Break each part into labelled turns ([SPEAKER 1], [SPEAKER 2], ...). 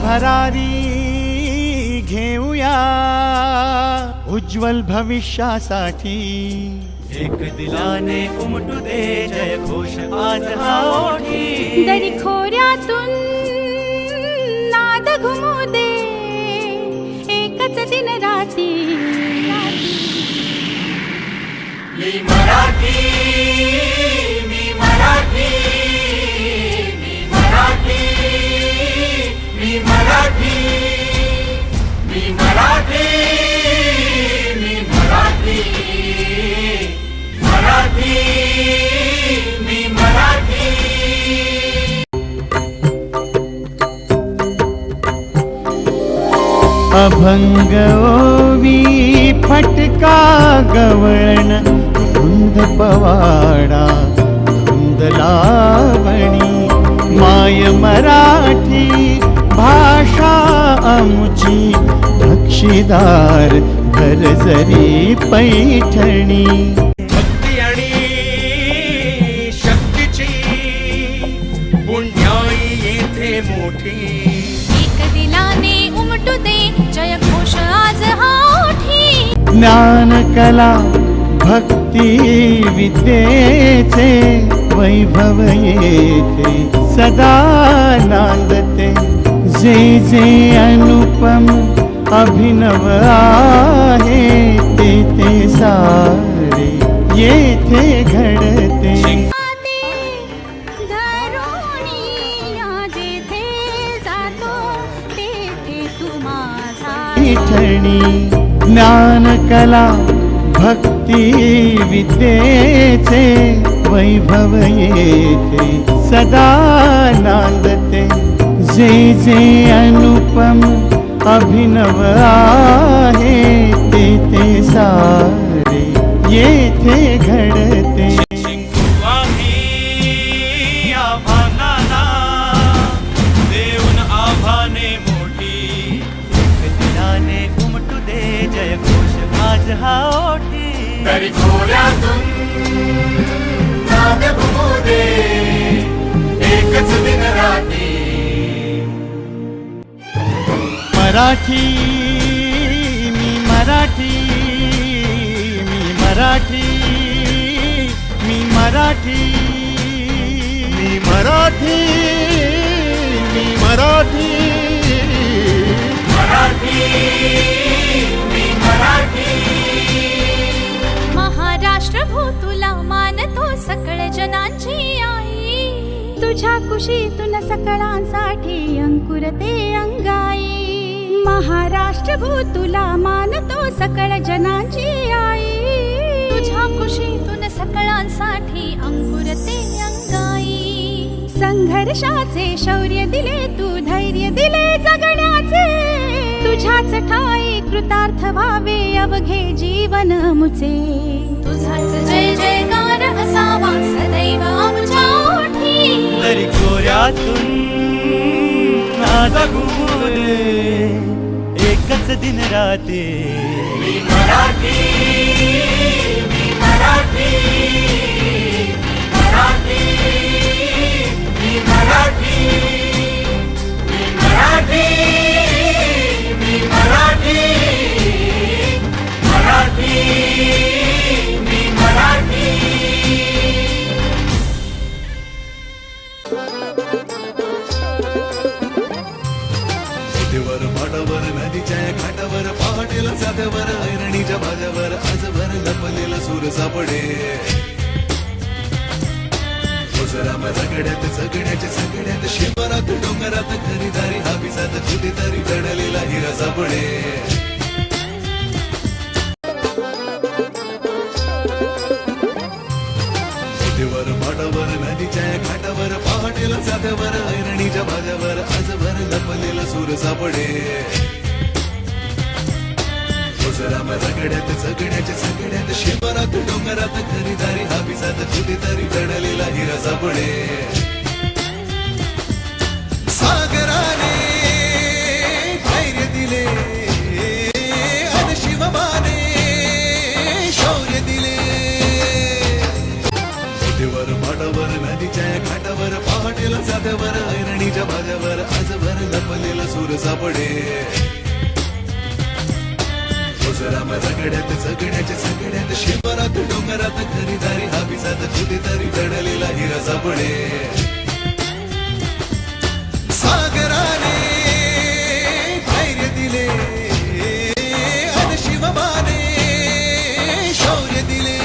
[SPEAKER 1] भरारी घेऊया उज्ज्वल भविष्यासाठी।
[SPEAKER 2] एक दिलाने उमटू दे जय घोष आज हा ओठी।
[SPEAKER 3] दरी खोऱ्यातून नाद घुमू दे एकच दिन राती।
[SPEAKER 2] मी मराठी, मी मराठी, मी मराठी, मी मराठी, मी मराठी, मी मराठी, मराठी, मी मराठी।
[SPEAKER 1] अभंग ओवी फटका गवळण धुंद पवाडा धुंद लावणी। माय मराठी भाषा आमुची बक्षीदार घरजरी पैठणी।
[SPEAKER 2] भक्ती आणि शक्तीची पुण्याई येथे मोठी।
[SPEAKER 3] एक दिलाने उमटू दे जय घोष आज हा ओठी।
[SPEAKER 1] ज्ञान कला भक्ती विद्येचे वैभव येथे सदा नांदते। जे जे अनुपम अभिनव आहे ते ते सारे येथे घडते। पैठणी ज्ञान कला भक्ती विद्येचे वैभव येथे सदा नांदते। जे जे अनुपम अभिनव आहे ते ते सारे येथे घडते।
[SPEAKER 2] शिंकू आम्ही आव्हानाला देऊन आव्हाने मोठी। एक दिलाने उमटू दे जय घोष आज हा ओठी। दरी खोऱ्यातून नाद घुमू दे एकच दिन राती।
[SPEAKER 1] मराठी मी मराठी, मी मराठी, मी मराठी, मी मराठी, मी मराठी,
[SPEAKER 2] मराठी, मी मराठी।
[SPEAKER 3] महाराष्ट्र भू तुला मानतो सकळ जनांची आई। तुझ्या कुशीतून सकळांसाठी अंकुरते अंगाई। महाराष्ट्र भू तुला मानतो सकळ जनांची आई। तुझ्या कुशीतून सकळांसाठी अंकुरते अंगाई। संघर्षाचे शौर्य दिले तू धैर्य दिले जगण्याचे। तुझ्याच ठाई कृतार्थ व्हावे अवघे जीवन मुचे। तुझाच जय जयकार असावा सदैव आमच्या ओठी।
[SPEAKER 2] दरी खोऱ्यातून नाद घुमू दे एकच दिन राती। मी मराठी, मी मराठी, मराठी, मी मराठी, मी मराठी, मी मराठी, मराठी, मी मराठी।
[SPEAKER 4] वर माटावर नदीच्या घाटावर पहाटेला साध्यावर ऐरणीच्या भाज्यावर आजभर लपलेला सूर सापडे। ओझराम रगड्यात जगण्याच्या सगळ्यात शिवारात डोंगरात खरीदारी हापिसात कुठेतरी दडलेला हिरा सापडे। वर माटावर नदीच्या घाटावर पहाटेला साध्यावर ऐरणीच्या भाज्यावर आजभर लपलेला सूर सापडे। ओझराम रगड्यात जगण्याच्या सगळ्यात शिवारात डोंगरात खरीदारी हापिसात कुठेतरी दडलेला हिरा सापडे। सागराने धैर्य दिले आणि शिवबाने शौर्य दिले। वर माटावर नदीच्या घाटावर पहाटेला साध्यावर ऐरणीच्या भाज्यावर आजभर लपले दडलेला सूर सापडे राम रगड्यात जगण्याच्या सगळ्यात शिवरात डोंगरात खरीदारी हाबिजात कुठेतरी दडलेला हिरा सापडे सागराने धैर्य दिले आणि शिवमाने शौर्य दिले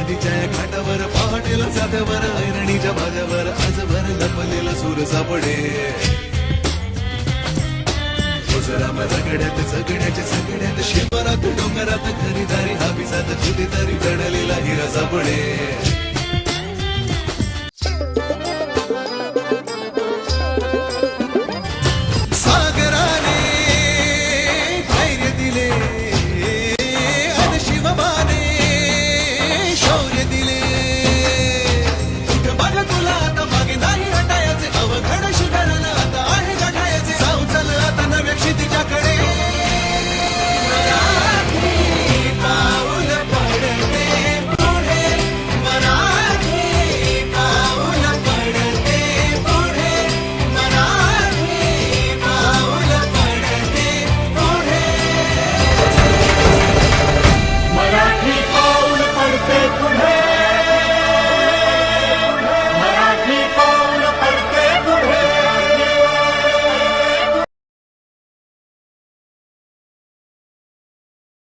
[SPEAKER 4] नदीच्या घाटावर पहाटेला जात्यावर ऐरणीच्या भाज्यावर आजवर लपलेला सूर सापडे राम रगड्यात जगण्याच्या सगळ्यात शिवरात डोंगरात खरीदारी हाबिजात कुठेतरी दडलेला हिरा सापडे